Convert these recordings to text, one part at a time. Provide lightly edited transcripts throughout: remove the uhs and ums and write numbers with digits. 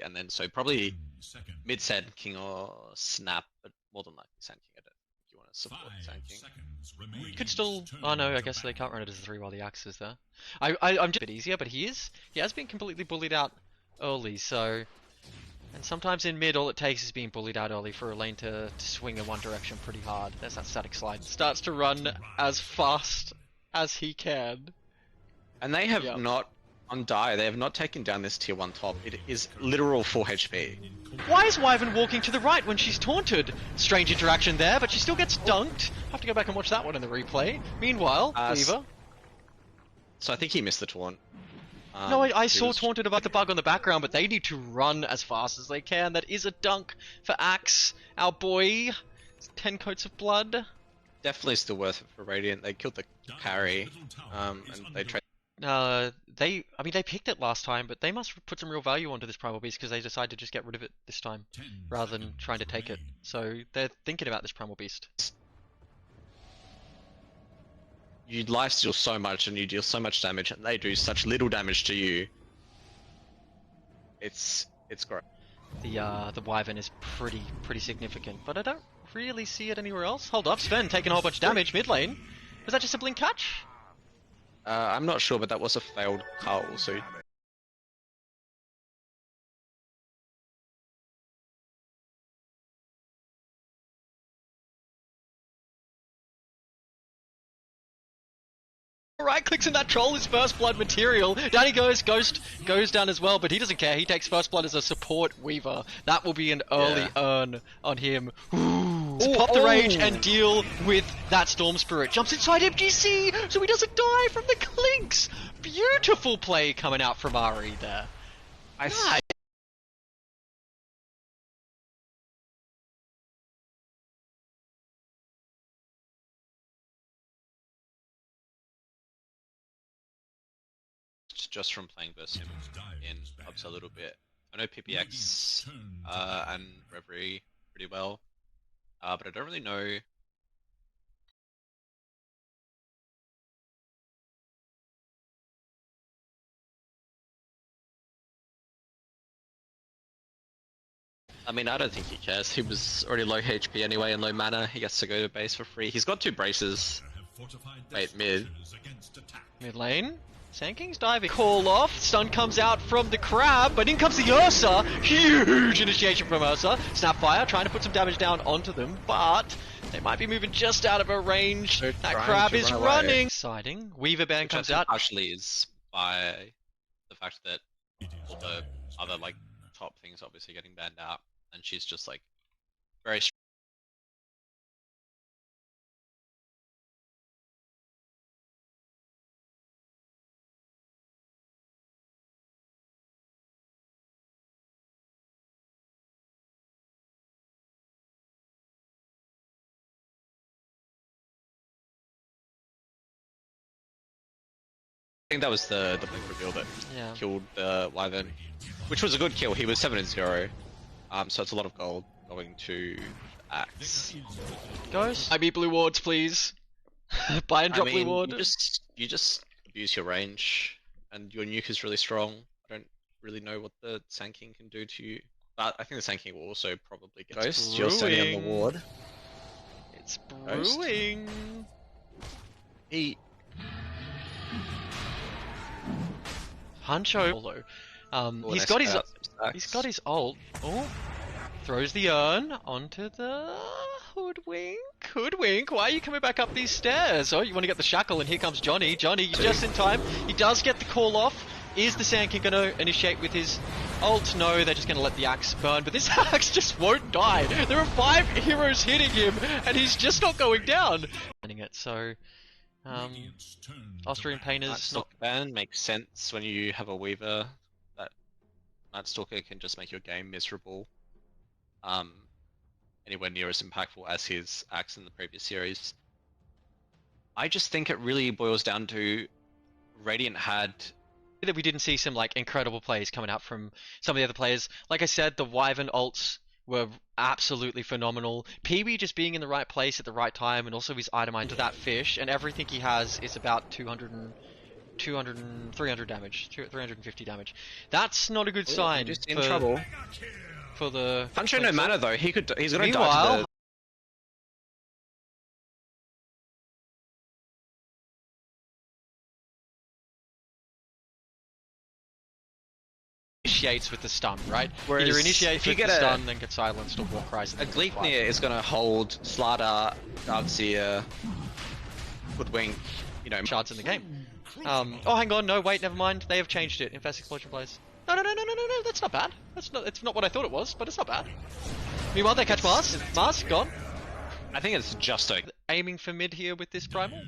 and then so probably mid Sand King or Snap, but more than likely Sand King. I don't think you want to support Sand King. Could still. Oh no, I guess they can't run it as a 3 while the axe is there. I'm just a bit easier, but he has been completely bullied out early, so. And sometimes in mid, all it takes is being bullied out early for a lane to swing in one direction pretty hard. There's that static slide. Starts to run as fast as he can. And they have not, on die, they have not taken down this tier 1 top. It is literal 4 HP. Why is Wyvern walking to the right when she's taunted? Strange interaction there, but she still gets dunked. Have to go back and watch that one in the replay. Meanwhile, Weaver. So I think he missed the taunt. No, I saw taunted about the bug on the background, but they need to run as fast as they can. That is a dunk for Axe, our boy. 10 coats of blood. Definitely still worth it for Radiant. They killed the carry, and they tried. They picked it last time, but they must put some real value onto this Primal Beast because they decided to just get rid of it this time, rather than trying to take it. So they're thinking about this Primal Beast. You lifesteal so much and you deal so much damage, and they do such little damage to you. It's great. The Wyvern is pretty significant, but I don't really see it anywhere else. Hold up, Sven taking a whole bunch of damage mid lane. Was that just a blink catch? I'm not sure, but that was a failed cull, so. Right clicks in that troll is first blood material. Down he goes, Ghost goes down as well, but he doesn't care. He takes first blood as a support Weaver. That will be an early earn on him. Ooh, pop the rage and deal with that Storm Spirit. Jumps inside MGC, so he doesn't die from the clinks. Beautiful play coming out from Ari there. Nice. Just from playing versus him in pubs a little bit. I know PPX and Reverie pretty well, but I don't really know. I mean, I don't think he cares. He was already low HP anyway and low mana. He gets to go to base for free. He's got 2 braces. Wait, mid. Mid lane. Sand King's diving. Call off. Stun comes out from the crab, but in comes the Ursa. Huge initiation from Ursa. Snapfire trying to put some damage down onto them, but they might be moving just out of her range. That crab is running. Exciting. Weaver Band comes out. Partially is by the fact that all the other like top things obviously getting banned out, and she's just like very. I think that was the blink reveal that killed the Wyvern, which was a good kill. He was 7-0, so it's a lot of gold going to Axe. Guys, buy me blue wards, please. Buy and drop blue ward. You just abuse your range, and your nuke is really strong. I don't really know what the Sand King can do to you, but I think the Sand King will also probably get Ghost. You're standing on the ward. It's brewing. He. Huncho. He's got his ult. Oh, throws the urn onto the hoodwink. Hoodwink, why are you coming back up these stairs? Oh, you want to get the shackle, and here comes Johnny. Johnny, just in time. He does get the call off. Is the Sand King going to initiate with his ult? No, they're just going to let the axe burn. But this axe just won't die. There are 5 heroes hitting him, and he's just not going down. So. Austrian Painter's not ban makes sense when you have a Weaver. That Night Stalker can just make your game miserable. Anywhere near as impactful as his axe in the previous series. I just think it really boils down to Radiant had that we didn't see some like incredible plays coming out from some of the other players. Like I said, the Wyvern ults were absolutely phenomenal. Peewee just being in the right place at the right time, and also his itemized to that fish, and everything he has is about 200 and 200 and 300 damage, 350 damage. That's not a good sign. Just in trouble. For the Hancho, no matter though, he's gonna Meanwhile, die to the... initiates with the stun, right? Whereas either initiates with the stun, then gets silenced, or walk rise. A Gleipnir is gonna hold Slardar, Darkseer, Hoodwink, you know, shards in the game. Oh, hang on, no, wait, never mind. They have changed it. Infest Explosion plays. No, that's not bad. It's not what I thought it was, but it's not bad. Meanwhile, they catch Mars. Mars, gone. I think it's just okay. Aiming for mid here with this Primal?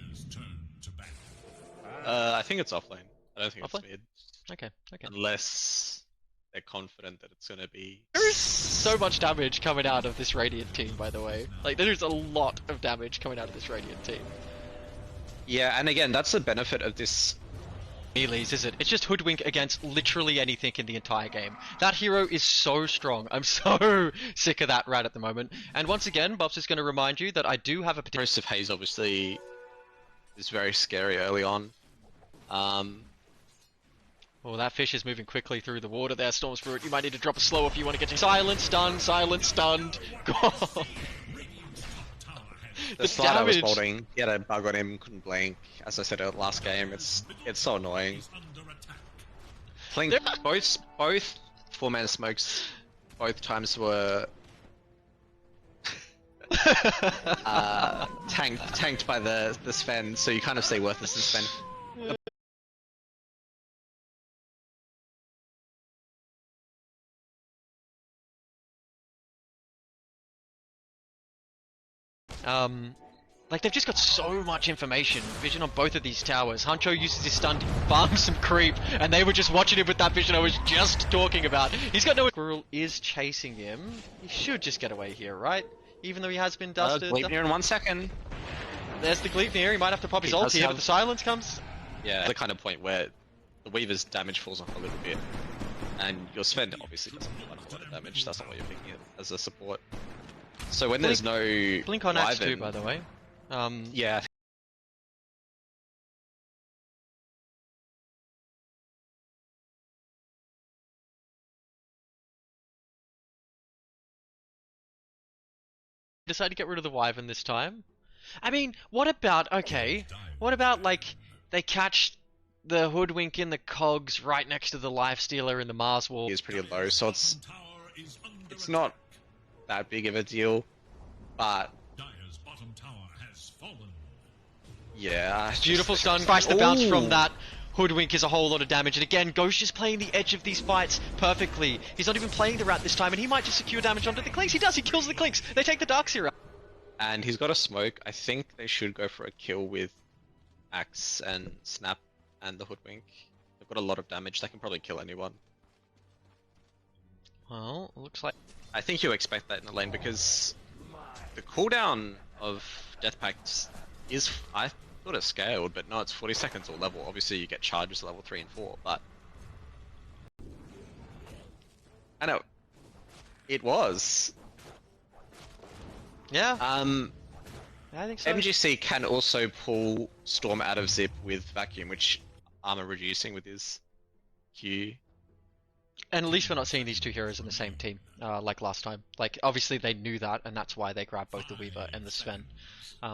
I think it's offlane. I don't think offlane? It's mid. Okay. Unless they're confident that it's gonna be... There is so much damage coming out of this Radiant team, by the way. Like, there's a lot of damage coming out of this Radiant team. Yeah, and again, that's the benefit of this... Melees, is it? It's just Hoodwink against literally anything in the entire game. That hero is so strong. I'm so sick of that rat at the moment. And once again, Bob's is going to remind you that I do have a particular... Most of Haze obviously is very scary early on. Well, that fish is moving quickly through the water there, Storm Spirit. You might need to drop a slow if you want to get to... Silent, stunned, stunned. God. The slide I was holding, he had a bug on him, couldn't blink. As I said last game, it's so annoying. Blink, both 4-man smokes, both times were tanked by the Sven, so you kind of stay worthless in Sven. Like, they've just got so much information. Vision on both of these towers. Hancho uses his stun to farm some creep, and they were just watching him with that vision I was just talking about. He's got no... Squirrel is chasing him. He should just get away here, right? Even though he has been dusted. Gleipnir in 1 second. There's the Gleipnir. He might have to pop his ult here, but the silence comes. Yeah, the kind of point where the Weaver's damage falls off a little bit. And your Sven obviously doesn't do a whole lot of damage. That's not what you're picking as a support. So when there's no Blink on Axe too, by the way. Yeah. Decided to get rid of the Wyvern this time. I mean, what about like they catch the Hoodwink in the cogs right next to the Lifestealer in the Mars wall? Is pretty low, so it's not that big of a deal, but yeah, beautiful stun. Price the bounce from that Hoodwink is a whole lot of damage, and again, Ghost is playing the edge of these fights perfectly. He's not even playing the rat this time, and he might just secure damage onto the Clinks. He does, he kills the Clinks. They take the Darkseer out. And he's got a smoke. I think they should go for a kill with Axe and Snap and the Hoodwink. They've got a lot of damage. They can probably kill anyone. Well, looks like... I think you expect that in the lane because the cooldown of Death Pact is... I thought it scaled, but no, it's 40 seconds or level. Obviously you get charges level 3 and 4, but... I know. It was. Yeah. I think so. MGC can also pull Storm out of Zip with Vacuum, which armor reducing with his Q. And at least we're not seeing these two heroes in the same team, like last time. Like, obviously they knew that, and that's why they grabbed both the Weaver and the Sven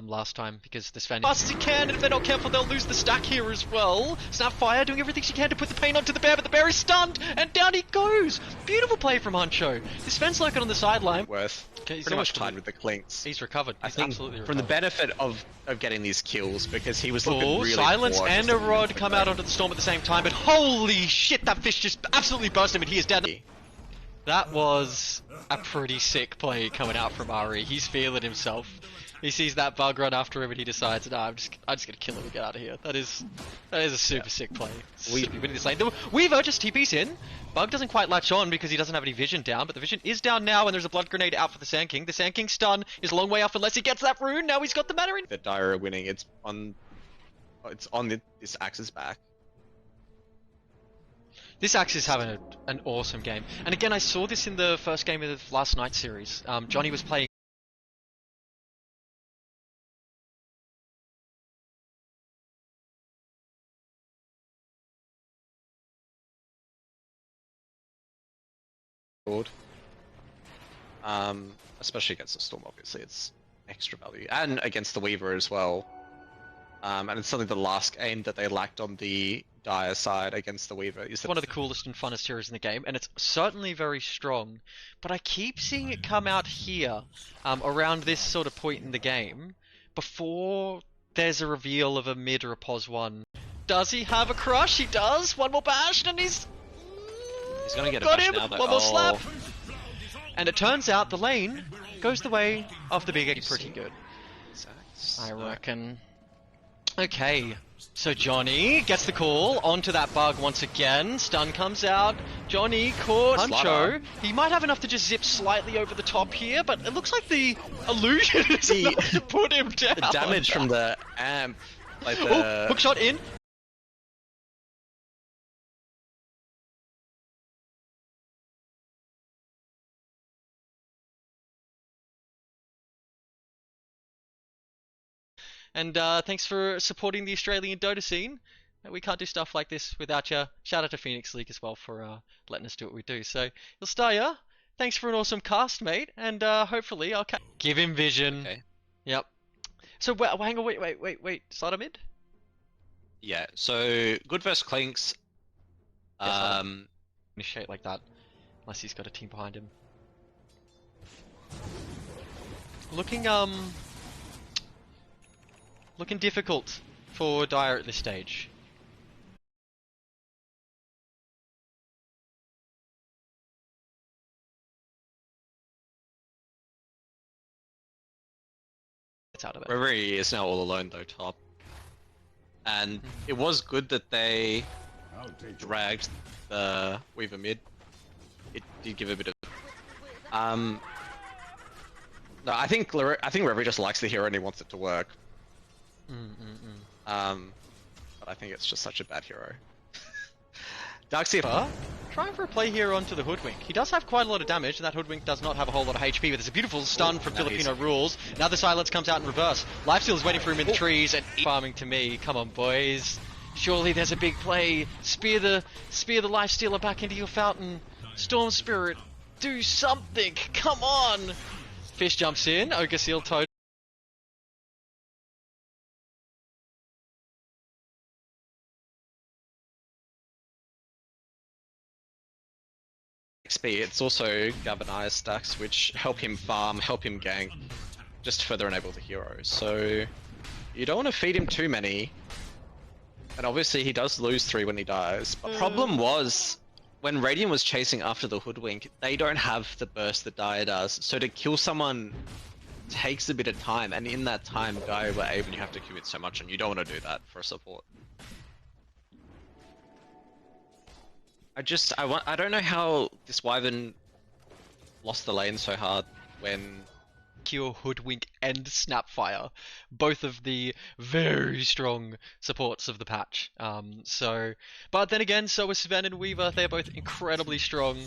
last time, because the Sven... Fast as he can, and if they're not careful, they'll lose the stack here as well. Snapfire doing everything she can to put the pain onto the bear, but the bear is stunned, and down he goes! Beautiful play from Hancho. The Sven's lurking on the sideline. Worth. Okay, pretty much tied with the Clinks. He's recovered. He's absolutely recovered. From the benefit of getting these kills, because he was looking really Silence poor, and a Rod come out onto the Storm at the same time, but holy shit, that fish just absolutely burst him, and he is dead. That was a pretty sick play coming out from Ari. He's feeling himself. He sees that bug run after him and he decides, nah, I'm just gonna kill him and get out of here. That is a super sick play. We winning this lane. The Weaver just TP's in. Bug doesn't quite latch on because he doesn't have any vision down, but the vision is down now and there's a blood grenade out for the Sand King. The Sand King's stun is a long way off unless he gets that rune. Now he's got the mana in. The Dire are winning. It's on this Axe's back. This Axe is having an awesome game. And again, I saw this in the first game of the last night series. Johnny was playing board. Especially against the Storm, obviously, it's extra value. And against the Weaver as well. And it's something the last game that they lacked on the Dire side against the Weaver. Is one of the coolest and funnest heroes in the game, and it's certainly very strong. But I keep seeing it come out here, around this sort of point in the game, before there's a reveal of a mid or a pos 1. Does he have a crush? He does! One more bash, and he's gonna get a got bash him! now, though. One more slap! And it turns out the lane goes the way of the Big Egg pretty good, I reckon. Okay, so Johnny gets the call onto that bug once again. Stun comes out. Johnny caught Huncho. He might have enough to just zip slightly over the top here, but it looks like the illusion is enough to put him down. The damage from the amp, like the... Oh, hook shot in. And thanks for supporting the Australian Dota scene. We can't do stuff like this without you. Shout out to Phoenix League as well for letting us do what we do. So, Ilstaya, thanks for an awesome cast, mate. And hopefully I'll give him vision. Okay. Yep. So, hang on, wait. Slaughter mid? Yeah, so good versus Clinks. Initiate like that. Unless he's got a team behind him. Looking difficult for Dire at this stage. It's out of it. Reverie is now all alone though, top. And it was good that they dragged the Weaver mid. It did give a bit of... No, I think Reverie just likes the hero and he wants it to work. But I think it's just such a bad hero. Darkseer, trying for a play here onto the Hoodwink. He does have quite a lot of damage, and that Hoodwink does not have a whole lot of HP, but there's a beautiful stun from Filipino Rules. Now the silence comes out in reverse. Lifesteal is waiting for him in the trees, and farming to me. Come on, boys. Surely there's a big play. Spear the Lifestealer back into your fountain. Storm Spirit, do something. Come on. Fish jumps in. Ogre Seal Toad. XP, it's also galvanized stacks which help him farm, help him gank, just to further enable the hero. So you don't want to feed him too many, and obviously he does lose 3 when he dies. But problem was, when Radiant was chasing after the Hoodwink, they don't have the burst that Dire does, so to kill someone takes a bit of time, and in that time Dire were able, you have to commit so much, and you don't want to do that for a support. I don't know how this Wyvern lost the lane so hard when... Cure, Hoodwink, and Snapfire. Both of the very strong supports of the patch. But then again, so is Sven and Weaver. They're both incredibly strong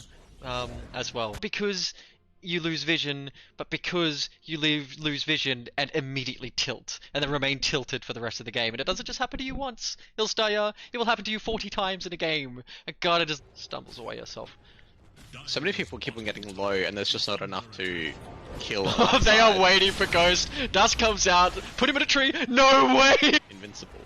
as well. Because you lose vision, but because you lose vision and immediately tilt, and then remain tilted for the rest of the game. And it doesn't just happen to you once, Ilstaya, it will happen to you 40 times in a game. And God, it just stumbles away yourself. So many people keep on getting low, and there's just not enough to kill. They are waiting for Ghost. Dust comes out, put him in a tree, no way! Invincible.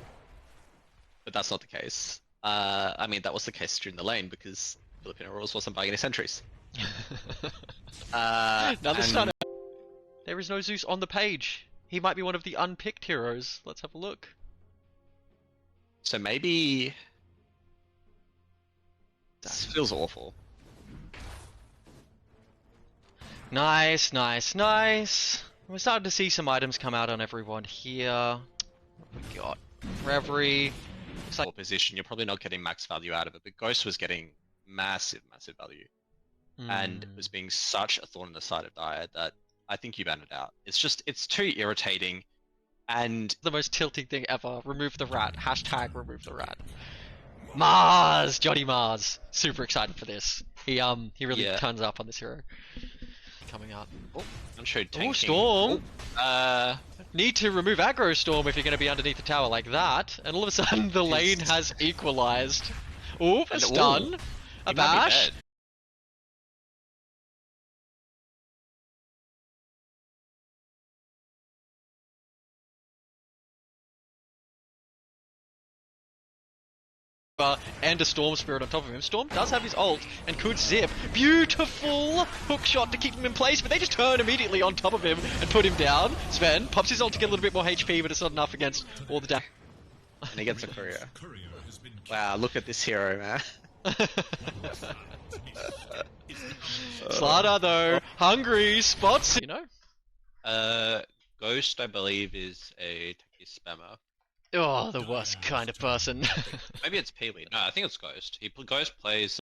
But that's not the case. I mean, that was the case during the lane, because Filipino Rules wasn't buying any sentries. Another stunner. There is no Zeus on the page. He might be one of the unpicked heroes. Let's have a look. So maybe... This feels awful. Nice. We're starting to see some items come out on everyone here. What have we got? Reverie. Looks like... position, you're probably not getting max value out of it, but Ghost was getting massive value. And it was being such a thorn in the side of Dire that I think you banned it out. It's too irritating, and... The most tilting thing ever. Remove the rat. Hashtag remove the rat. Mars! Johnny Mars. Super excited for this. He really turns up on this hero. Coming up. Oh, I'm sure tanking. Oh, Storm! Oh. Need to remove aggro Storm if you're going to be underneath the tower like that. And all of a sudden the lane has equalized. Oh, a stun. A bash. and a Storm Spirit on top of him. Storm does have his ult and could zip. Beautiful hook shot to keep him in place, but they just turn immediately on top of him and put him down. Sven pops his ult to get a little bit more HP, but it's not enough against all the damage. And he gets a courier. Wow, look at this hero, man. Slardar though, hungry, spots, you know? Ghost, I believe, is a techie spammer. Oh, the worst kind of person. Maybe it's Peely. No, I think it's Ghost. Ghost plays.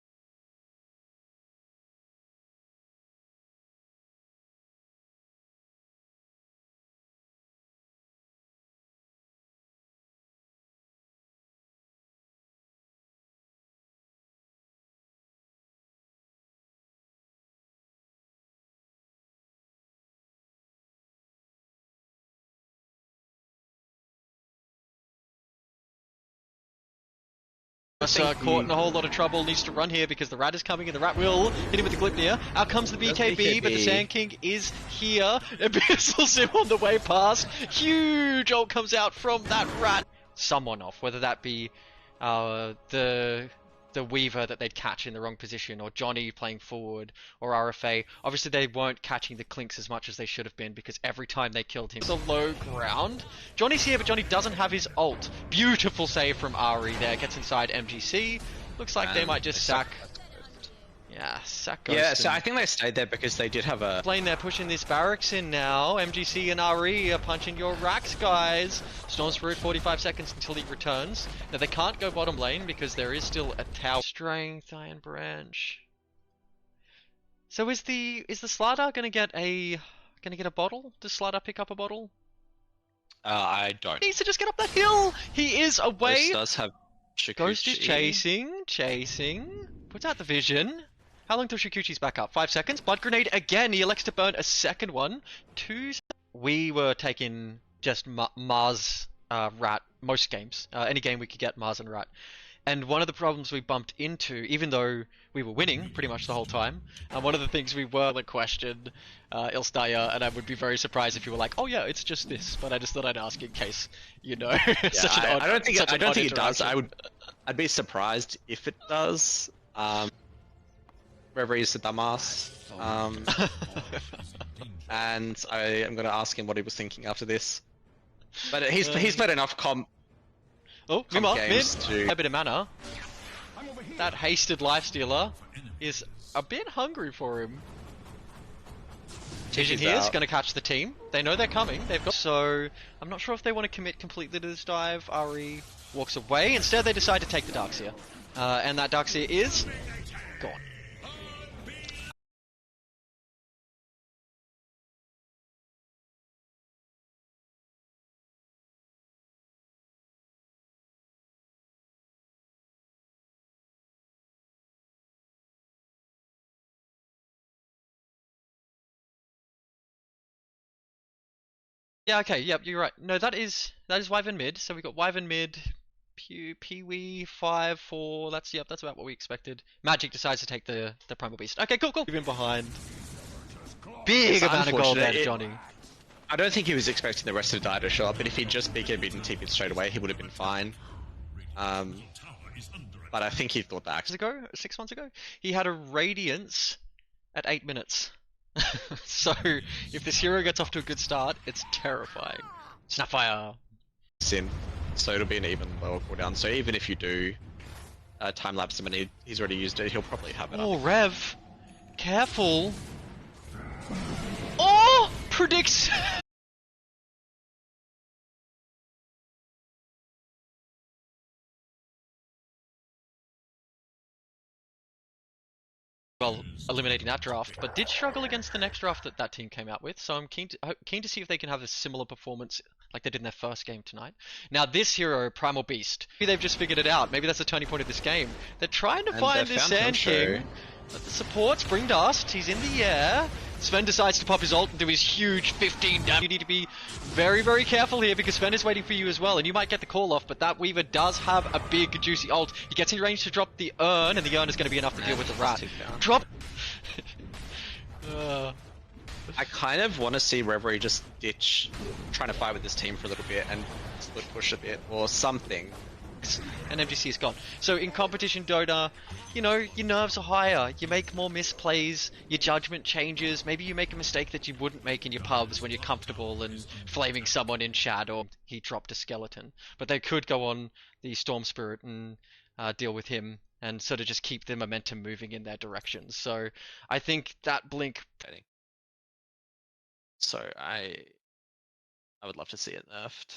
Caught in a whole lot of trouble, needs to run here because the rat is coming and the rat will hit him with the Glipnir. Out comes the BKB, but the Sand King is here. Abyssals him on the way past. Huge ult comes out from that rat. Someone off, whether that be the Weaver that they'd catch in the wrong position, or Johnny playing forward, or RFA. Obviously they weren't catching the Clinks as much as they should have been, because every time they killed him, it's a low ground. Johnny's here, but Johnny doesn't have his ult. Beautiful save from Ari there, gets inside MGC. Looks like they might just sack. Yeah, sack Ghost. Yeah, so I think they stayed there because they did have a lane. They're pushing this barracks in now. MGC and RE are punching your racks, guys. Storm's Spirit 45 seconds until he returns. Now they can't go bottom lane because there is still a tower. Strength, Iron Branch. So is the Slardar gonna get a bottle? Does Slardar pick up a bottle? I don't. He needs to just get up that hill. He is away. Ghost does have Shikuchi. Ghost is chasing. Puts out the vision. How long till Shikuchi's back up? 5 seconds. Blood Grenade again. He elects to burn a second one. We were taking just Mars Rat most games. Any game we could get Mars and Rat. And one of the problems we bumped into, even though we were winning pretty much the whole time, one of the things we were questioned Ilstaya, and I would be very surprised if you were like, oh yeah, it's just this, but I just thought I'd ask in case, you know. Yeah, I don't think it does. I'd be surprised if it does. Reverie's the dumbass. And I am going to ask him what he was thinking after this. But he's played enough comp games to... A bit of mana. That hasted Lifestealer is a bit hungry for him. Vision here is going to catch the team. They know they're coming. So I'm not sure if they want to commit completely to this dive. Ari walks away. Instead, they decide to take the Darkseer. And that Darkseer is gone. Yeah, okay, yep, you're right. No, that is Wyvern mid. So we got Wyvern mid, Peewee 5, 4. That's about what we expected. Magic decides to take the Primal Beast. Okay, cool. Leave him behind. Big amount of gold there, Johnny. I don't think he was expecting the rest of the die to show up, and if he'd just BKB'd and TP'd straight away, he would have been fine. But I think he thought that. 6 months ago, he had a Radiance at 8 minutes. So, if this hero gets off to a good start, it's terrifying. Snapfire! Sin. So it'll be an even lower cooldown, so even if you do time-lapse him and he's already used it, he'll probably have it up. Rev! Careful! Oh! Predicts... Well, eliminating that draft, but did struggle against the next draft that team came out with, so I'm keen to see if they can have a similar performance like they did in their first game tonight. Now this hero, Primal Beast, maybe they've just figured it out, maybe that's the turning point of this game. They're trying to find this Sand King, but the supports bring dust, he's in the air. Sven decides to pop his ult and do his huge 15 damage. You need to be very, very careful here because Sven is waiting for you as well, and you might get the call off, but that Weaver does have a big, juicy ult. He gets in range to drop the urn, and the urn is going to be enough to deal with the rat. Drop! I kind of want to see Reverie just ditch trying to fight with this team for a little bit and split push a bit, or something. and MGC is gone. So in competition Dota, you know, your nerves are higher, you make more misplays, your judgment changes, maybe you make a mistake that you wouldn't make in your pubs when you're comfortable and flaming someone in chat or he dropped a skeleton. But they could go on the Storm Spirit and deal with him and sort of just keep the momentum moving in their directions. So I think that blink... So I would love to see it nerfed.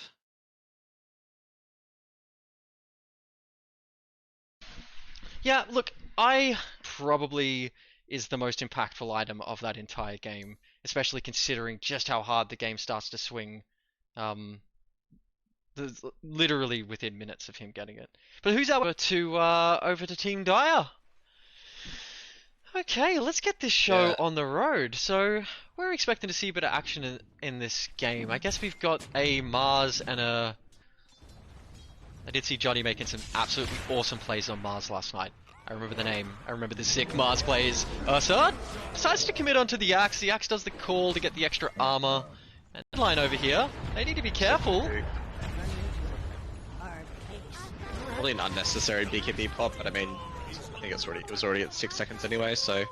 Yeah, look, I probably is the most impactful item of that entire game, especially considering just how hard the game starts to swing, literally within minutes of him getting it. But who's over to Team Dire? Okay, let's get this show on the road. So we're expecting to see a bit of action in this game. I guess we've got a Mars and a... I did see Johnny making some absolutely awesome plays on Mars last night. I remember the name. I remember the sick Mars plays. Ursad decides to commit onto the Axe. The Axe does the call to get the extra armor. And line over here. They need to be careful. Probably an unnecessary BKB pop, but I mean, I think it was already at 6 seconds anyway, so...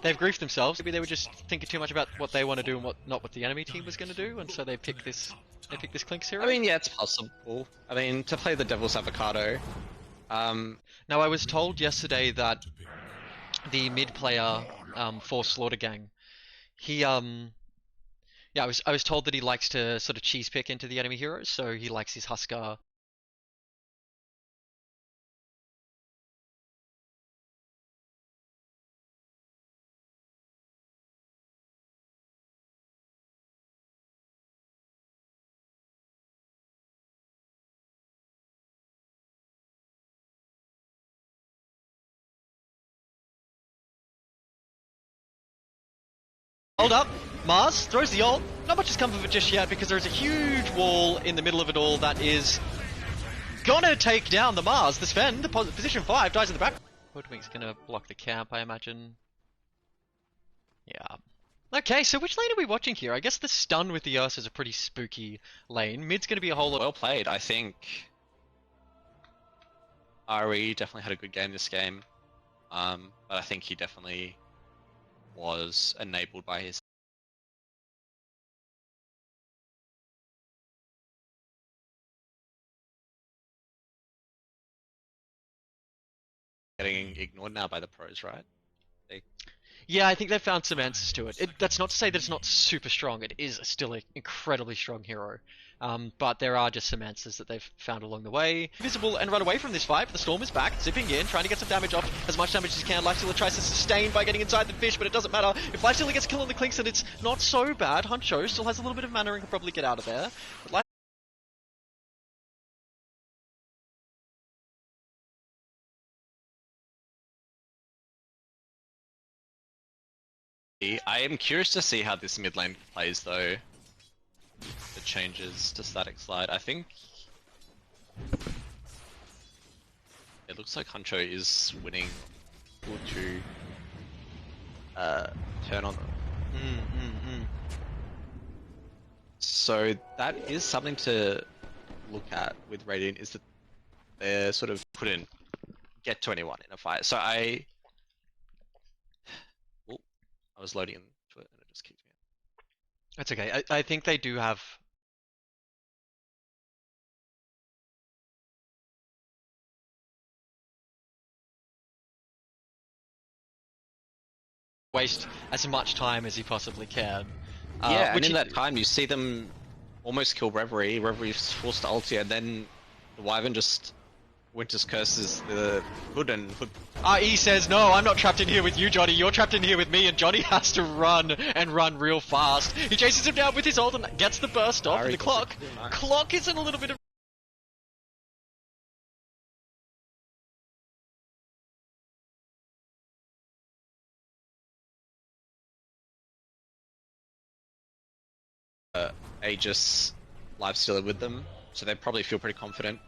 They've griefed themselves. Maybe they were just thinking too much about what they want to do and not what the enemy team was going to do, and so they picked this Clinks hero. I mean, yeah, it's possible. I mean, to play the Devil's Avocado. Now, I was told yesterday that the mid player for Slaughter Gang, he yeah, I was told that he likes to sort of cheese pick into the enemy heroes, so he likes his Huskar. Hold up, Mars throws the ult. Not much has come of it just yet because there's a huge wall in the middle of it all that is gonna take down the Mars. The Sven, the position 5, dies in the back. Hoodwink's gonna block the camp, I imagine. Yeah. Okay, so which lane are we watching here? I guess the stun with the Ursa is a pretty spooky lane. Mid's gonna be a whole lot... Well played, I think. Ari definitely had a good game this game. But I think he definitely was enabled by his getting ignored now by the pros, right? Yeah, I think they've found some answers to it. That's not to say that it's not super strong. It is still an incredibly strong hero. But there are just some answers that they've found along the way. Visible and run away from this fight, but the Storm is back, zipping in, trying to get some damage off, as much damage as he can. Lifestealer tries to sustain by getting inside the fish, but it doesn't matter. If Lifestealer gets a kill on the Clinks, then it's not so bad. Huncho still has a little bit of mana and can probably get out of there. But I am curious to see how this mid lane plays though. The changes to static slide. I think it looks like Huncho is winning to turn on them. So that is something to look at with Radiant, is that they sort of couldn't get to anyone in a fight. So I was loading into it and it just kicked me out. That's okay. I think they do have... waste as much time as he possibly can. Yeah, and in that time you see them almost kill Reverie. Reverie's forced to ulti, and then the Wyvern just Winter's curses the Hood, and Hood... He says, no, I'm not trapped in here with you, Johnny. You're trapped in here with me, and Johnny has to run, and run real fast. He chases him down with his ult and gets the burst off, and the clock... Clock is in a little bit of... Aegis lifestealer with them, so they probably feel pretty confident.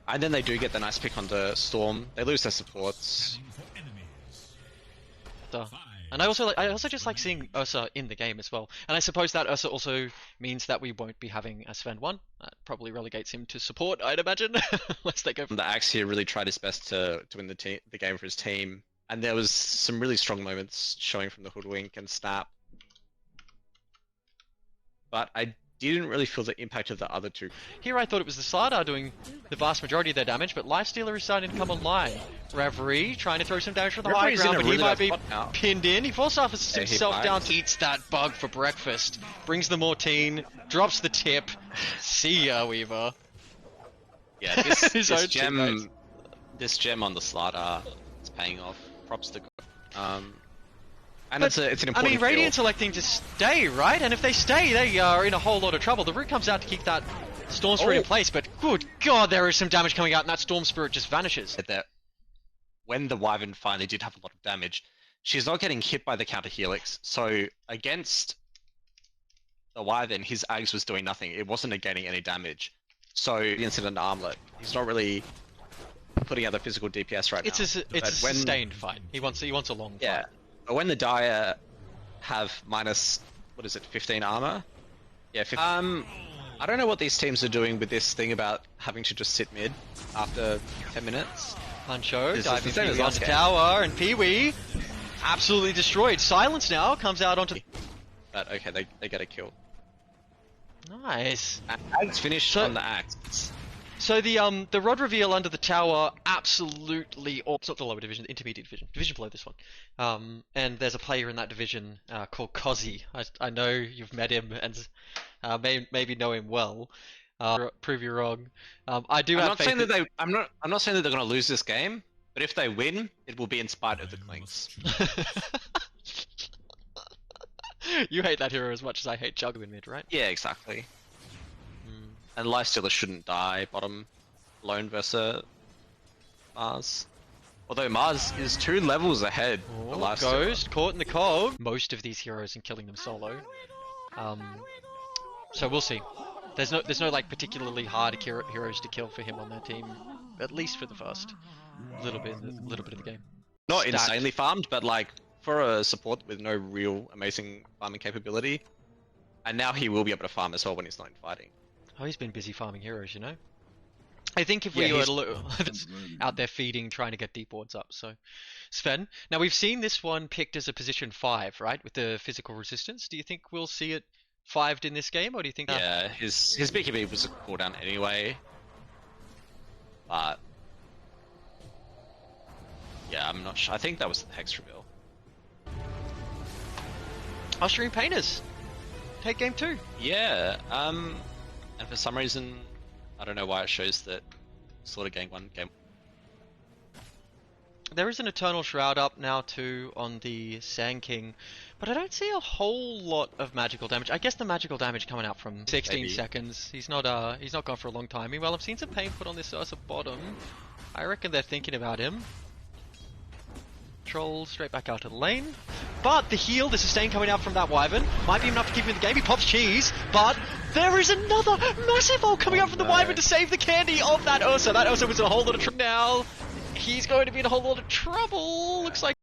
And then they do get the nice pick on the Storm. They lose their supports. And I also just like seeing Ursa in the game as well. And I suppose that Ursa also means that we won't be having a Sven 1. That probably relegates him to support, I'd imagine. Unless they go. The Axe here really tried his best to win the game for his team. And there was some really strong moments showing from the Hoodwink and Snap. But I didn't really feel the impact of the other two. Here I thought it was the Slardar doing the vast majority of their damage, but Lifestealer is starting to come online. Reverie trying to throw some damage from the high ground, but he might be pinned in. He force offers himself down, eats that bug for breakfast, brings the Mortine, drops the tip. See ya, Weaver. Yeah, this gem on the Slardar is paying off. Props to and it's an important I mean, Radiant's kill. electing to stay, right? And if they stay, they are in a whole lot of trouble. The Root comes out to keep that Storm Spirit in place, but good God, there is some damage coming out, and that Storm Spirit just vanishes. That when the Wyvern finally did have a lot of damage, she's not getting hit by the counter Helix, so against the Wyvern, his Ags was doing nothing. It wasn't negating any damage. So, Incident Armlet, he's not really putting out the physical DPS right now. It's a sustained fight. He wants a long fight. But when the Dire have minus, what is it, 15 armor? Yeah, 15. I don't know what these teams are doing with this thing about having to just sit mid after 10 minutes. Pancho diving Pee-wee on the tower, and Pee-wee absolutely destroyed. Silence now comes out onto... But okay, they get a kill. Nice. Axe finished on the Axe. So the rod reveal under the tower absolutely, it's not the lower division, the intermediate division below this one. And there's a player in that division called Kozzy. I know you've met him and maybe know him well. Prove you wrong. I do. I'm not saying that they're going to lose this game, but if they win, it will be in spite of the Clinks. You hate that hero as much as I hate Juggerman mid, right? Yeah, exactly. And Lifestealer shouldn't die bottom lone versus Mars. Although Mars is 2 levels ahead of Lifestealer. Ghost caught in the cog. Most of these heroes and killing them solo. So we'll see. There's no like particularly hard heroes to kill for him on their team, at least for the first little bit of the game. Not insanely farmed, but like for a support with no real amazing farming capability. And now he will be able to farm as well when he's not in fighting. Oh, he's been busy farming heroes, you know? I think if we were out there feeding, trying to get deep wards up, so... Sven, now we've seen this one picked as a position 5, right? With the physical resistance. Do you think we'll see it 5'd in this game, or do you think... Yeah, his BKB was a cooldown anyway. But... yeah, I'm not sure. I think that was the Hex reveal. Ushering Painters! Take game 2! Yeah, and for some reason, I don't know why it shows that Slaughter Gang won game. There is an Eternal Shroud up now too on the Sand King, but I don't see a whole lot of magical damage. I guess the magical damage coming out from 16 seconds. He's not gone for a long time. Meanwhile, I've seen some pain put on this Ursa bottom. I reckon they're thinking about him. Troll straight back out to the lane. But the heal, the sustain coming out from that Wyvern might be enough to keep him in the game. He pops cheese, but there is another massive ult coming out from the Wyvern to save the candy of that Ursa. That Ursa was in a whole lot of trouble now. He's going to be in a whole lot of trouble. Looks like